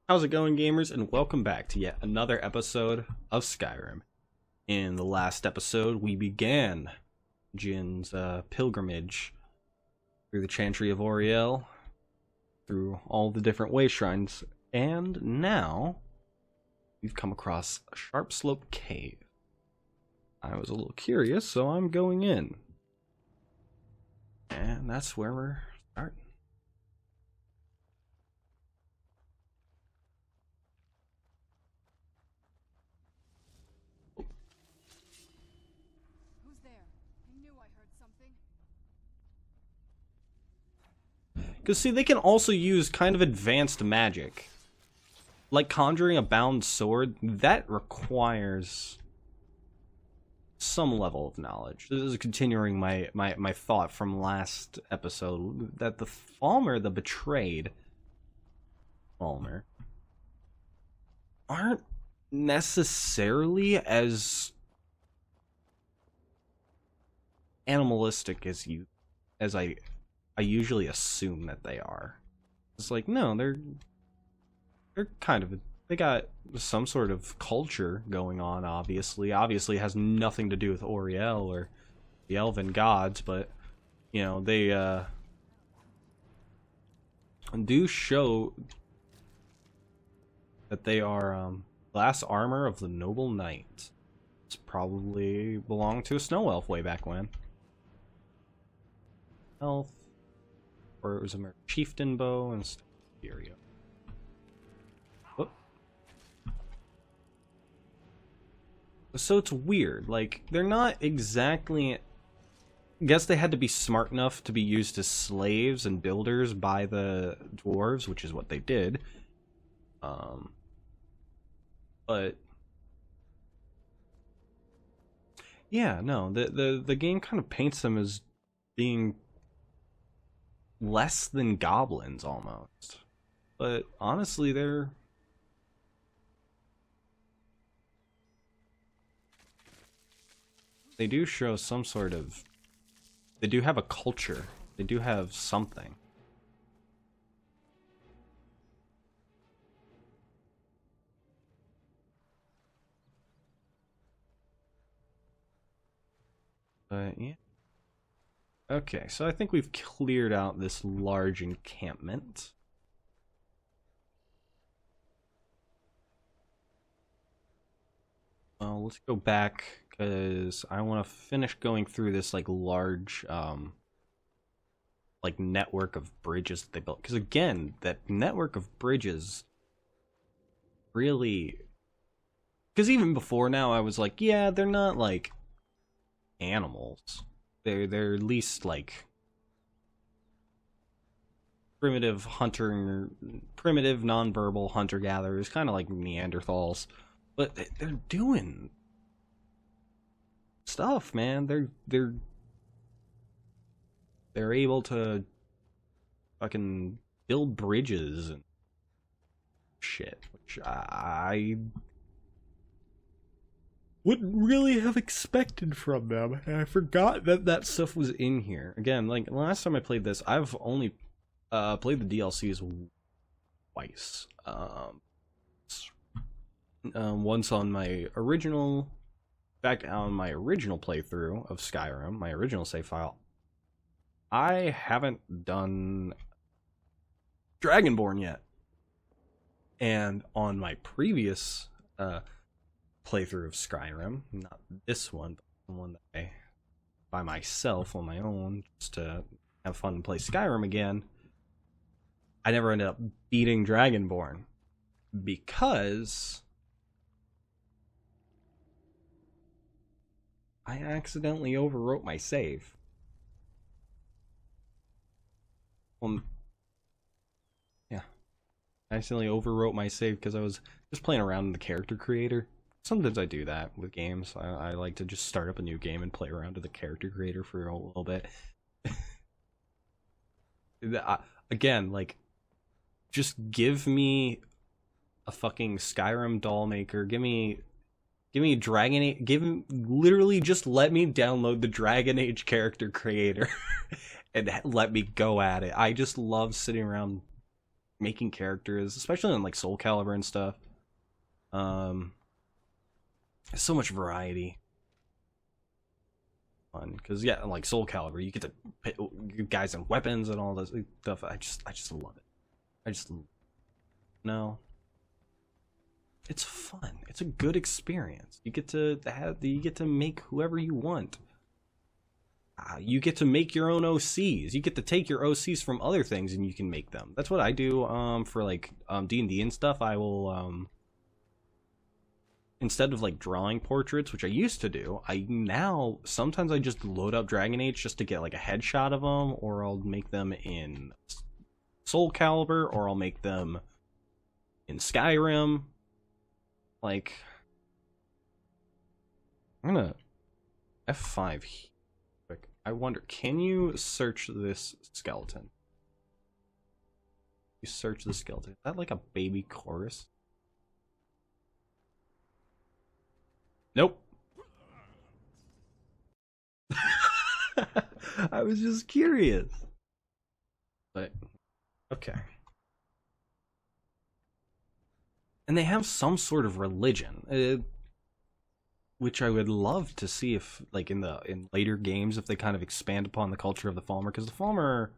How's it going, gamers, and welcome back to yet another episode of Skyrim. In the last episode, we began Jin's pilgrimage through the Chantry of Oriel, through all the different way shrines, and now we've come across a sharp slope cave. I was a little curious, so I'm going in. And that's where we're starting. Because, see, they can also use kind of advanced magic. Like conjuring a bound sword, that requires some level of knowledge. This is continuing my thought from last episode, that the Falmer, the betrayed Falmer, aren't necessarily as animalistic as I usually assume that they are. It's like, no, they're kind of, they got some sort of culture going on, obviously. Obviously it has nothing to do with Oriel or the elven gods, but, you know, they do show that they are glass armor of the Noble Knight. It's probably belonged to a snow elf way back when. Elf. Or it was a chieftain bow and stuff. Whoop. So it's weird. Like, they're not exactly. I guess they had to be smart enough to be used as slaves and builders by the dwarves, which is what they did. But yeah, no, the game kind of paints them as being less than goblins almost, but honestly they do show some sort of, they do have a culture, they do have something. But yeah. Okay, so I think we've cleared out this large encampment. Well, let's go back, because I want to finish going through this, like, large, like, network of bridges that they built. Because, again, that network of bridges really... Because even before now, I was like, yeah, they're not, like, animals. They're at least like primitive non-verbal hunter-gatherers, kind of like Neanderthals, but they're doing stuff, man. They're able to fucking build bridges and shit, which I wouldn't really have expected from them. And I forgot that stuff was in here. Again, like, last time I played this, I've only played the DLCs twice. Once on my original, back on my original playthrough of Skyrim, my original save file. I haven't done Dragonborn yet. And on my previous playthrough of Skyrim, not this one, but the one that I, by myself on my own, just to have fun and play Skyrim again, I never ended up beating Dragonborn because I accidentally overwrote my save. Yeah, I accidentally overwrote my save because I was just playing around in the character creator. Sometimes I do that with games. I like to just start up a new game and play around with the character creator for a little bit. Again, like, just give me a fucking Skyrim doll maker. Give me Dragon Age. Literally just let me download the Dragon Age character creator and let me go at it. I just love sitting around making characters, especially in like Soul Calibur and stuff. There's so much variety. Fun, because yeah, like Soul Calibur, you get to pit guys and weapons and all this stuff. I just love it. No. It's fun. It's a good experience. You get to make whoever you want. You get to make your own OCs. You get to take your OCs from other things and you can make them. That's what I do for like D&D and stuff. I will instead of like drawing portraits, which I used to do, sometimes I just load up Dragon Age just to get like a headshot of them, or I'll make them in Soul Calibur, or I'll make them in Skyrim. Like, I'm gonna F5 here. I wonder, can you search this skeleton? You search the skeleton. Is that like a baby chorus? Nope. I was just curious. But, okay. And they have some sort of religion, which I would love to see if, like, in later games, if they kind of expand upon the culture of the Falmer, because the Falmer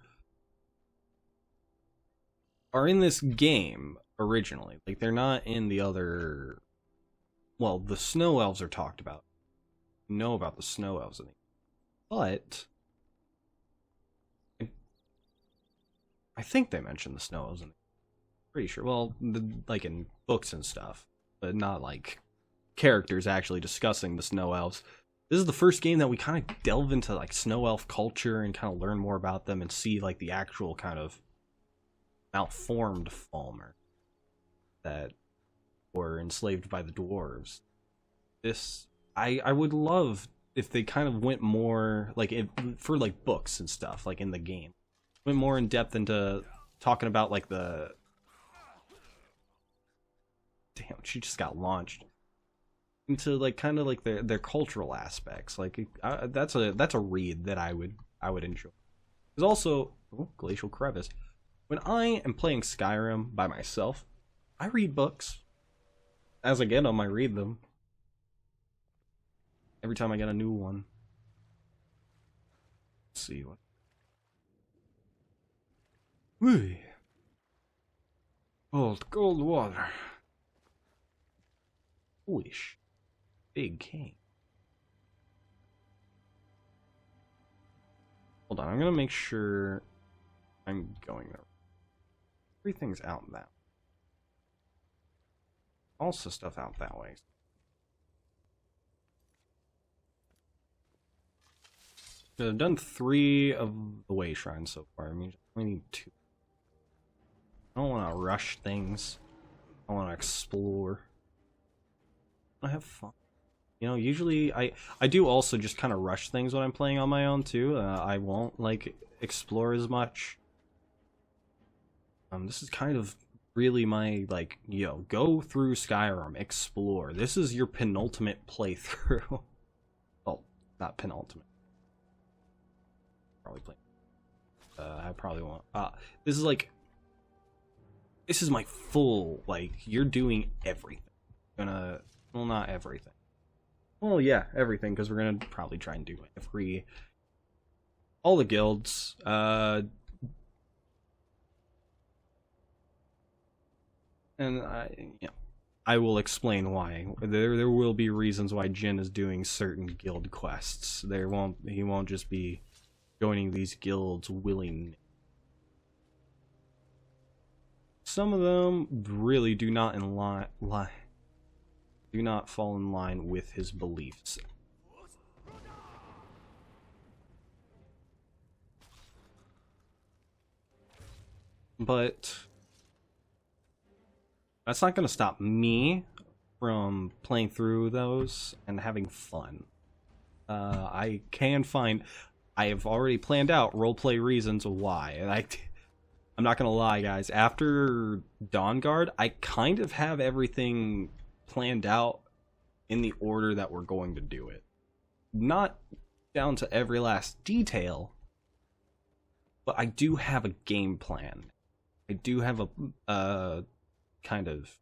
are in this game originally. Like, they're not in the other. Well, the Snow Elves are talked about. You know about the Snow Elves, but I think they mentioned the Snow Elves. Pretty sure. Well, like in books and stuff, but not like characters actually discussing the Snow Elves. This is the first game that we kind of delve into like Snow Elf culture and kind of learn more about them and see like the actual kind of malformed Falmer that were enslaved by the dwarves. I would love if they kind of went more like for like books and stuff, like in the game, went more in depth into talking about like the. Damn, she just got launched into like kind of like their cultural aspects. Like that's a read that I would enjoy. There's also Glacial Crevice. When I am playing Skyrim by myself, I read books. As I get them, I read them. Every time I get a new one. Let's see what. Whee. Cold water. Wish. Big king. Hold on, I'm gonna make sure I'm going there. Everything's out that way. Also stuff out that way. So I've done 3 of the way shrines so far. I mean, I only need 2. I don't want to rush things. I want to explore. I have fun. You know, usually I do also just kind of rush things when I'm playing on my own too. I won't like explore as much. This is kind of really my like, go through Skyrim, explore. This is your penultimate playthrough. Well, not penultimate. Probably play. I probably won't. This is like. This is my full like. You're doing everything. Well, not everything. Well, yeah, everything, because we're gonna probably try and do all the guilds. And I will explain why. There will be reasons why Jin is doing certain guild quests. He won't just be joining these guilds willingly. Some of them really do not fall in line with his beliefs. But that's not going to stop me from playing through those and having fun. I have already planned out roleplay reasons why. And I'm not going to lie, guys. After Dawnguard, I kind of have everything planned out in the order that we're going to do it. Not down to every last detail, but I do have a game plan. I do have a kind of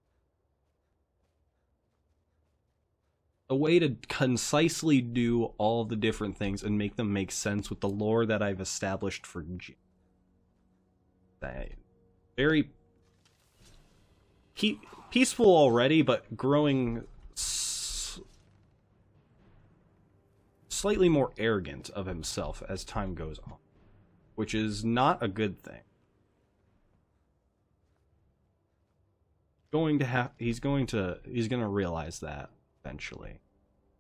a way to concisely do all the different things and make them make sense with the lore that I've established for Jin. Very peaceful already, but growing slightly more arrogant of himself as time goes on, which is not a good thing. He's gonna realize that eventually.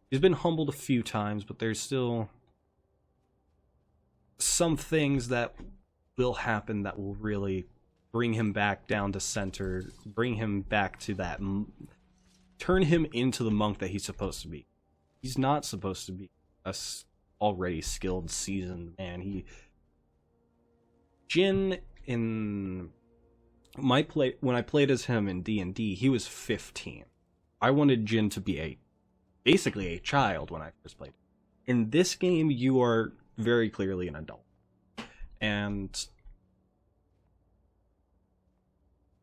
He's been humbled a few times, but there's still some things that will happen that will really bring him back down to center, bring him back to that, turn him into the monk that he's supposed to be. He's not supposed to be a already skilled, seasoned man. Jin in my when I played as him in D&D, he was 15. I wanted Jin to be basically a child when I first played. In this game, you are very clearly an adult. And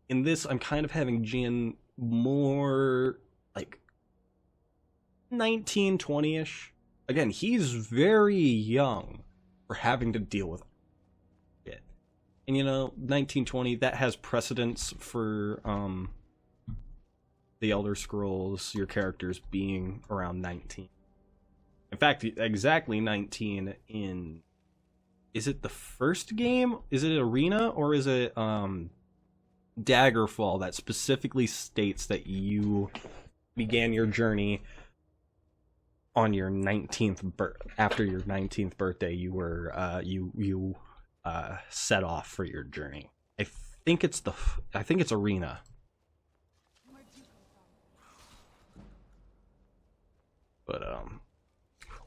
in this, I'm kind of having Jin more like 19, 20-ish. Again, he's very young for having to deal with it. And 19, 20, that has precedence for the Elder Scrolls, your characters being around 19. In fact, exactly 19 in... Is it the first game? Is it Arena? Or is it Daggerfall that specifically states that you began your journey on your 19th after your 19th birthday, you were you set off for your journey. I think it's Arena. But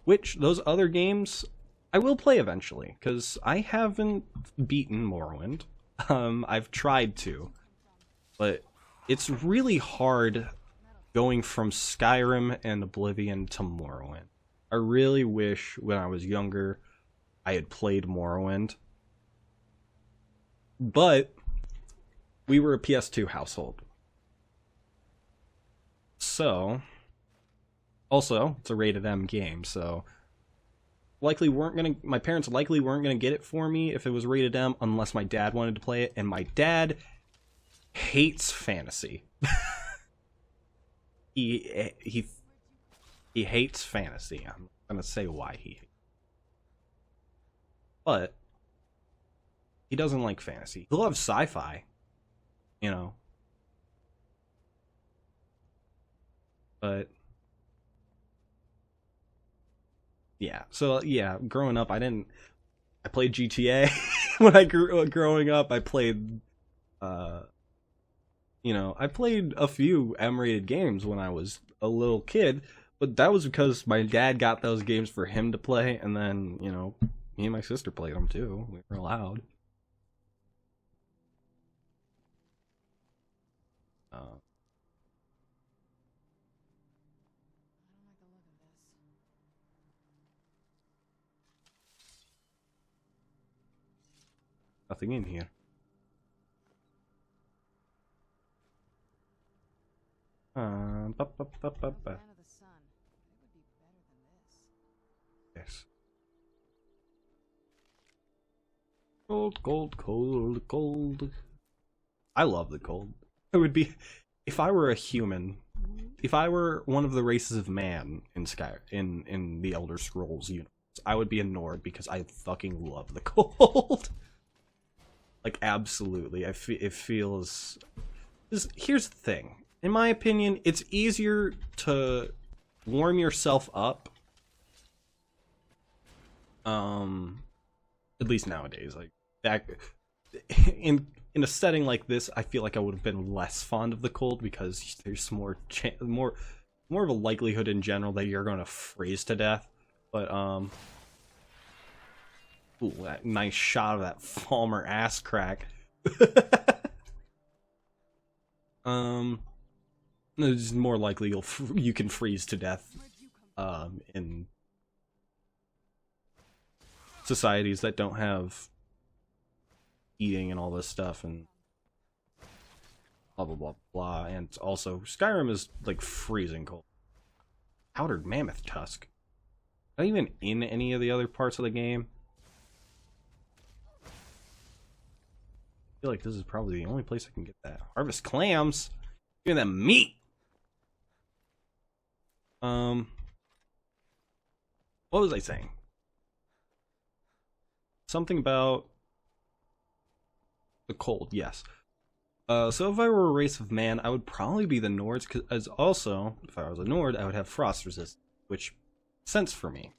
which those other games I will play eventually, because I haven't beaten Morrowind. I've tried to, but it's really hard going from Skyrim and Oblivion to Morrowind. I really wish when I was younger I had played Morrowind. But we were a PS2 household. So, also, it's a rated M game, so my parents likely weren't gonna get it for me if it was rated M unless my dad wanted to play it, and my dad hates fantasy. He hates fantasy. I'm gonna say why he hates. But he doesn't like fantasy. He loves sci-fi, But yeah, so yeah, growing up, I played GTA when growing up. I played, I played a few M-rated games when I was a little kid, but that was because my dad got those games for him to play, and then, me and my sister played them too. We were allowed. Nothing in here. Yes. Cold, cold, cold, cold. I love the cold. It would be if I were a human, if I were one of the races of man in in the Elder Scrolls universe, I would be a Nord because I fucking love the cold. Like, absolutely. It feels... Here's the thing. In my opinion, it's easier to warm yourself up. At least nowadays. Like, back... In a setting like this, I feel like I would have been less fond of the cold because there's more of a likelihood in general that you're going to freeze to death. But, ooh, that nice shot of that Falmer ass crack. It's more likely you can freeze to death in societies that don't have eating and all this stuff, and blah blah blah blah. And also, Skyrim is like freezing cold. Powdered mammoth tusk. Not even in any of the other parts of the game. I feel like this is probably the only place I can get that. Harvest clams. Give me that meat. What was I saying? Something about the cold, yes. So if I were a race of man, I would probably be the Nords, because also, if I was a Nord, I would have frost resist, which makes sense for me.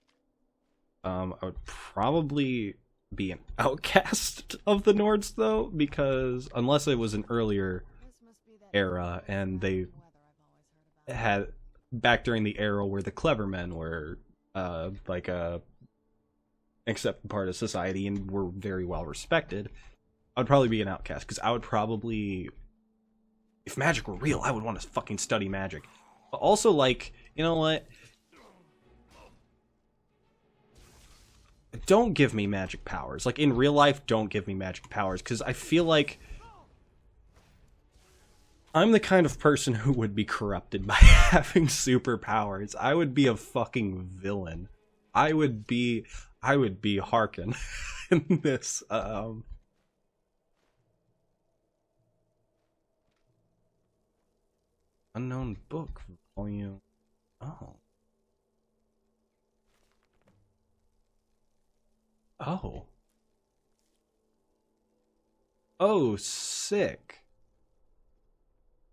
I would probably be an outcast of the Nords, though, because unless it was an earlier era, and they had, back during the era where the clever men were, like a accepted part of society and were very well respected, I would probably be an outcast, because I would probably, if magic were real, I would want to fucking study magic. But also, like, you know what? Don't give me magic powers. Like, in real life, don't give me magic powers, because I feel like I'm the kind of person who would be corrupted by having superpowers. I would be a fucking villain. I would be Harkin in this, Unknown book, volume. Oh. Oh. Oh, sick.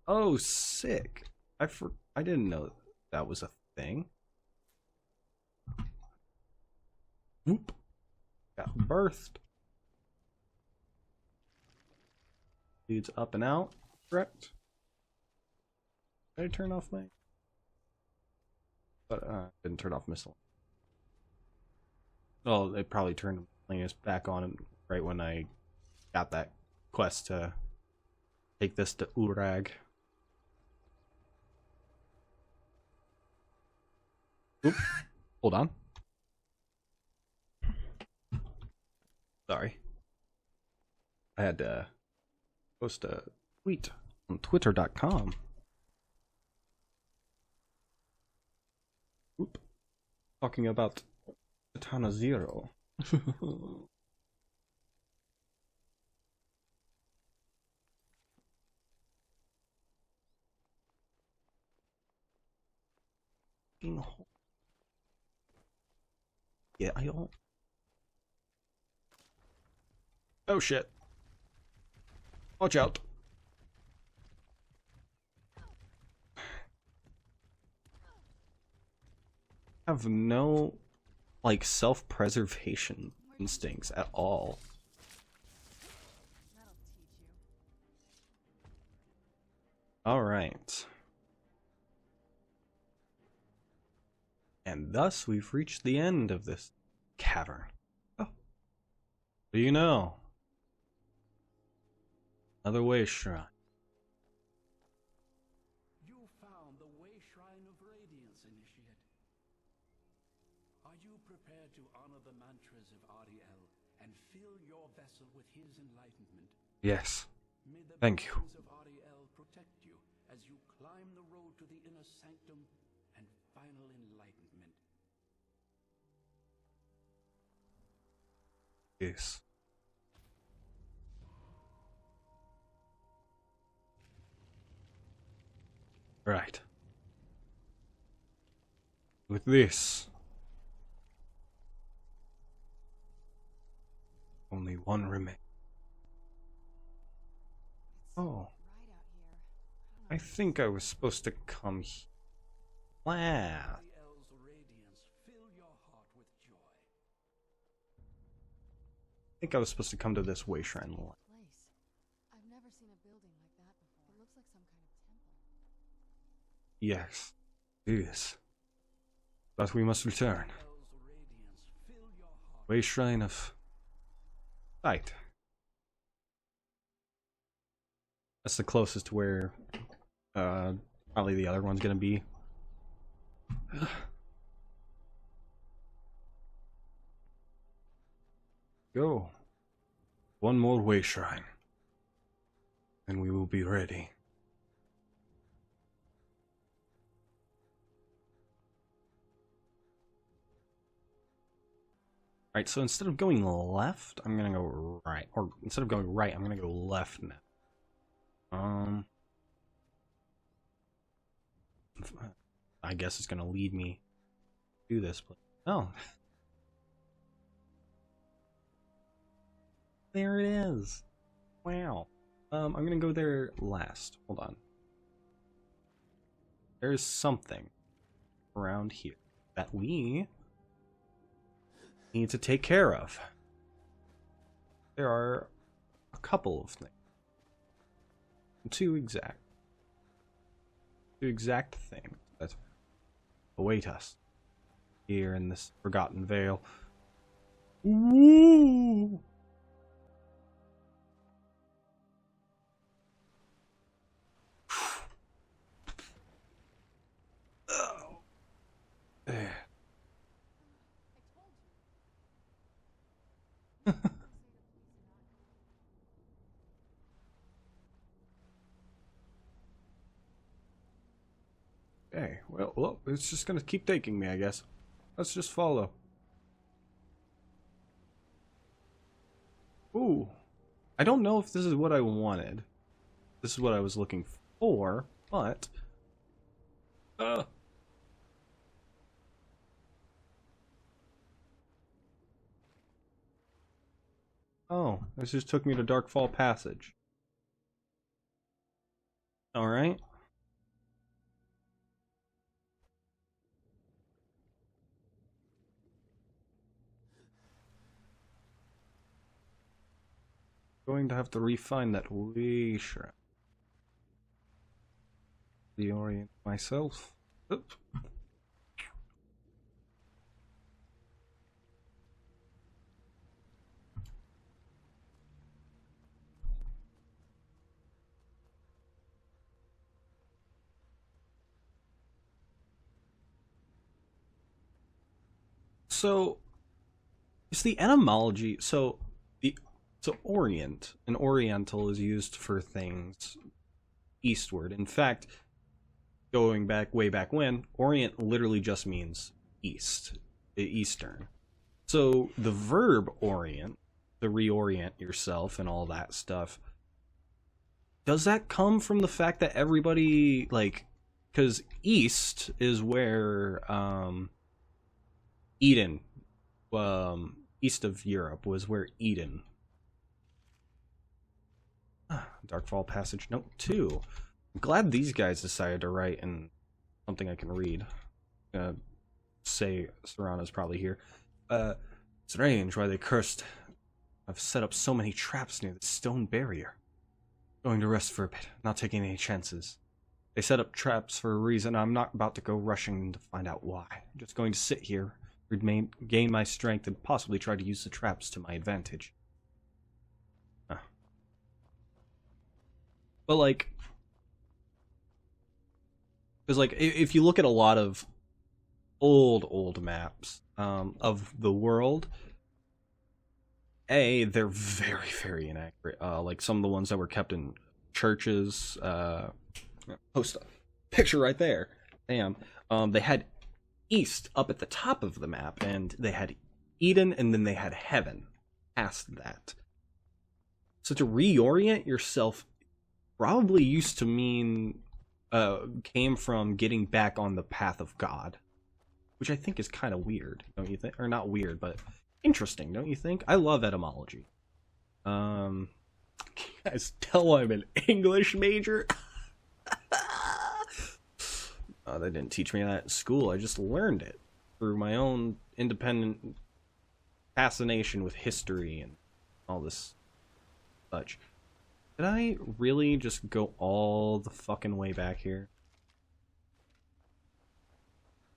Oh, sick. I didn't know that was a thing. Whoop. Got birthed. Dude's up and out, correct? Did I turn off my... But didn't turn off missile. Well, it probably turned Linus back on right when I got that quest to take this to Urag. Oop. Hold on. Sorry. I had to post a tweet on twitter.com. Oop. Talking about Katana Zero. Yeah, I don't. Oh shit. Watch out. I have no, like, self-preservation instincts at all. Alright. And thus we've reached the end of this cavern. Oh. What do you know? Another way shrine. You found the way shrine of radiance, initiate. Are you prepared to honor the mantras of Ariel and fill your vessel with his enlightenment? Yes. May the Thank you. blessings of Ariel protect you as you climb the road to the inner sanctum and final enlightenment. Yes. Right. With this, only one remains. Oh. I think I was supposed to come here. Wow. Ariel's radiance fill your heart with joy. I think I was supposed to come to this way shrine. Place. I've never seen a building like that before. It looks like some kind of temple. Yes. Yes. But we must return. Ariel's radiance fill your heart. Way shrine of sight. That's the closest to where probably the other one's gonna be. Go. One more way shrine. And we will be ready. Right, so instead of going left, I'm gonna go right. Or instead of going right, I'm gonna go left now. I guess it's gonna lead me to this place. Oh. There it is. Wow. I'm gonna go there last. Hold on. There's something around here that we need to take care of. There are a couple of things. Two exact things that await us here in this Forgotten Vale. Woo! Okay, well, it's just gonna keep taking me, I guess. Let's just follow. Ooh. I don't know if this is what I wanted. This is what I was looking for, but... Oh, this just took me to Darkfall Passage. Alright. Going to have to refine that way sure. Reorient myself. Oop. So, it's the etymology. So Orient, an Oriental is used for things eastward. In fact, going back way back when, Orient literally just means east, eastern. So the verb orient, to reorient yourself and all that stuff, does that come from the fact that everybody, like, because east is where Eden, east of Europe was where Eden. Darkfall Passage Note 2. I'm glad these guys decided to write in something I can read. Say Serana's probably here. Strange why they cursed. I've set up so many traps near the stone barrier. Going to rest for a bit, not taking any chances. They set up traps for a reason. I'm not about to go rushing to find out why. I'm just going to sit here, gain my strength, and possibly try to use the traps to my advantage. But, like, because, like, if you look at a lot of old maps of the world, they're very, very inaccurate. Like, some of the ones that were kept in churches, post a picture right there. Damn. They had East up at the top of the map, and they had Eden, and then they had Heaven past that. So to reorient yourself probably used to mean came from getting back on the path of God, which I think is kind of weird, don't you think? Or not weird, but interesting, don't you think? I love etymology. Can you guys tell I'm an English major? They didn't teach me that at school. I just learned it through my own independent fascination with history and all this such. Did I really just go all the fucking way back here?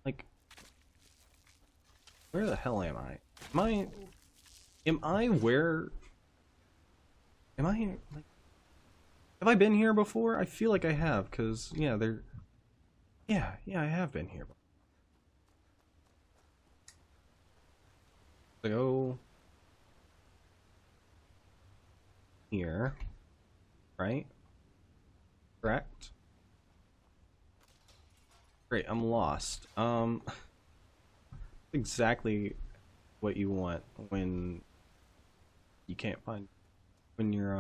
Like, where the hell am I? Am I where... Am I, like... Have I been here before? I feel like I have, because, yeah, they're... Yeah, I have been here. Go... Here... Right? Correct? Great, I'm lost. Exactly what you want when you can't find, when you're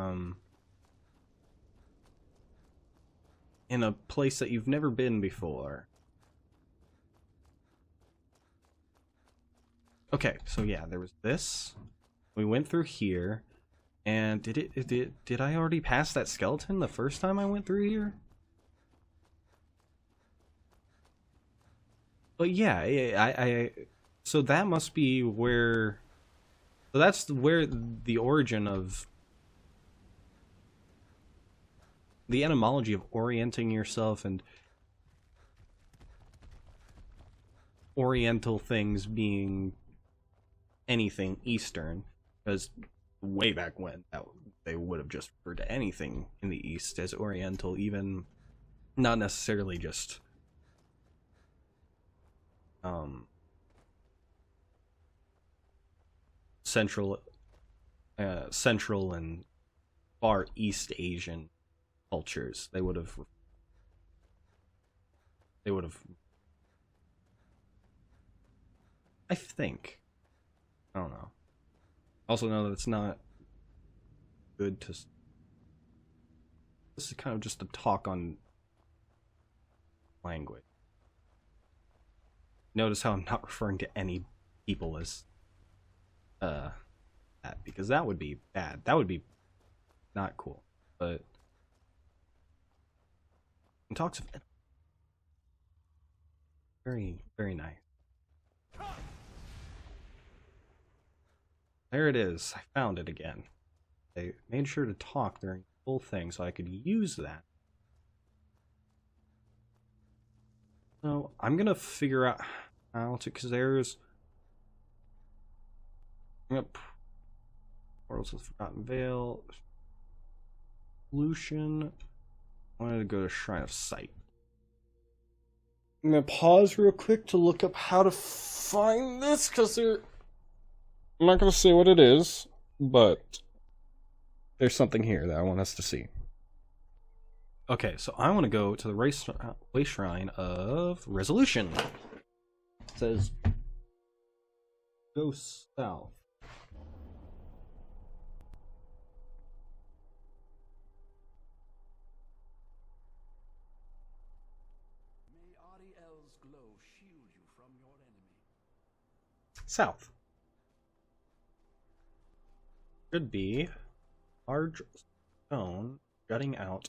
in a place that you've never been before. Okay, so yeah, there was this. We went through here, and did I already pass that skeleton the first time I went through here? But yeah, so that must be where, so that's where the origin of the etymology of orienting yourself and oriental things being anything Eastern, because way back when they would have just referred to anything in the East as Oriental, even not necessarily just Central and Far East Asian cultures. They would have I think, I don't know. Also know that it's not good to, this is kind of just a talk on language. Notice how I'm not referring to any people as that, because that would be bad. That would be not cool. But in talks of very, very nice. There it is. I found it again. They made sure to talk during the whole thing so I could use that. So I'm gonna figure out how to, because there's Portals of the Forgotten Vale, Pollution. I wanted to go to Shrine of Sight. I'm gonna pause real quick to look up how to find this, because I'm not gonna say what it is, but there's something here that I want us to see. Okay, so I want to go to the Way Shrine of Resolution. It says, go south. May Ariel's glow shield you from your enemy. South. Should be large stone jutting out.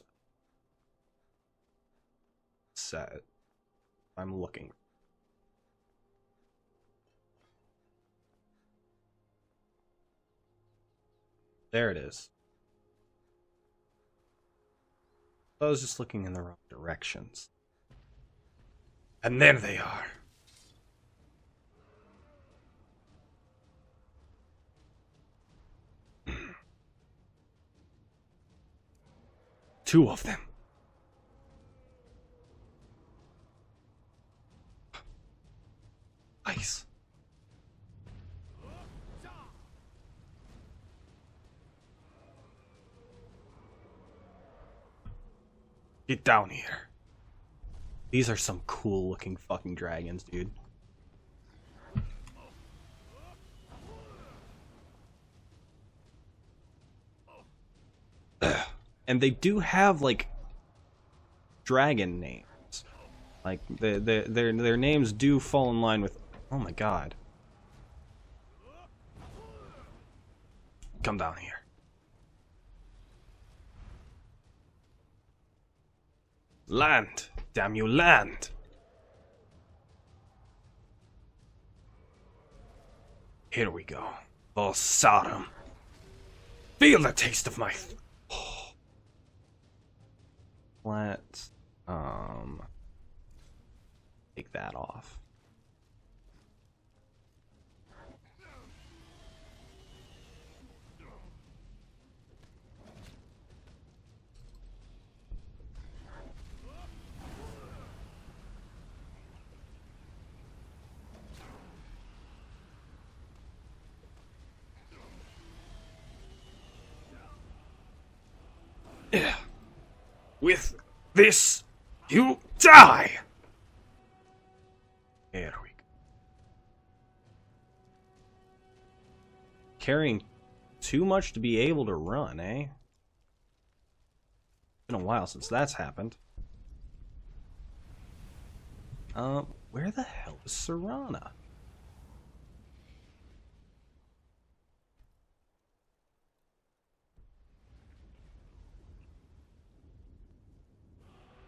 Set. I'm looking. There it is. I was just looking in the wrong directions. And there they are. Two of them. Nice. Get down here. These are some cool looking fucking dragons, dude. And they do have like dragon names. Like their names do fall in line with, oh my god. Come down here. Land! Damn you, land! Here we go. Balsarum. Feel the taste of my... Let's, take that off. With this, you die! There we go. carrying too much to be able to run, eh? Been a while since that's happened. Where the hell is Serana?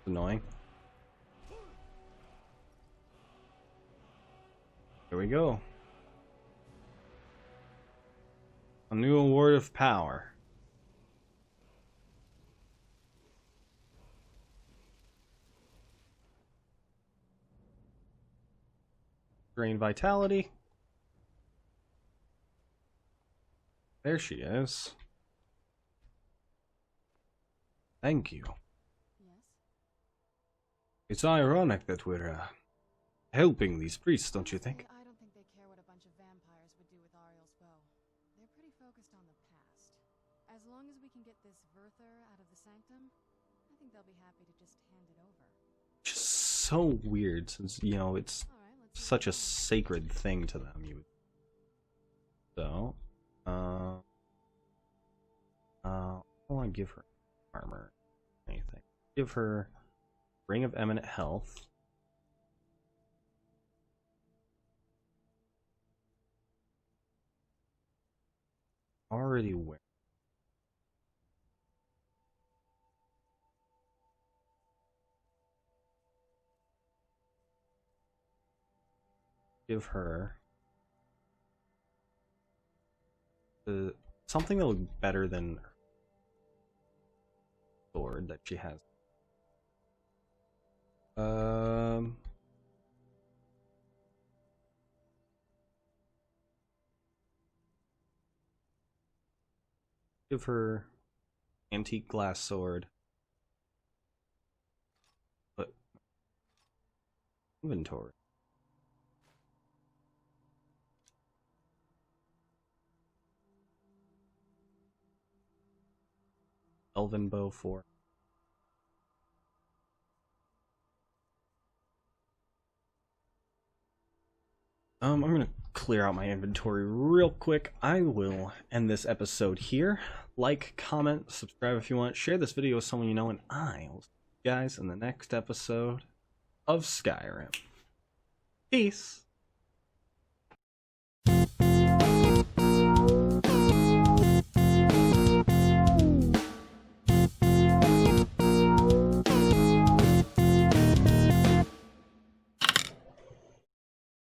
Annoying. Here we go. A new award of power. Drain vitality. There she is. Thank you. Yes? It's ironic that we're helping these priests, don't you think? I don't think they care what a bunch of vampires would do with Ariel's bow. They're pretty focused on the past. As long as we can get this Verther out of the sanctum, I think they'll be happy to just hand it over. Just so weird, since, you know, it's such a sacred thing to them. So, I don't want to give her armor, anything. Give her Ring of Eminent Health. Already wear. Give her something that looks better than her sword that she has. Give her antique glass sword. But inventory. Elven bow 4. I'm gonna clear out my inventory real quick. I will end this episode here. Like, comment, subscribe if you want. Share this video with someone you know, and I will see you guys in the next episode of Skyrim. Peace!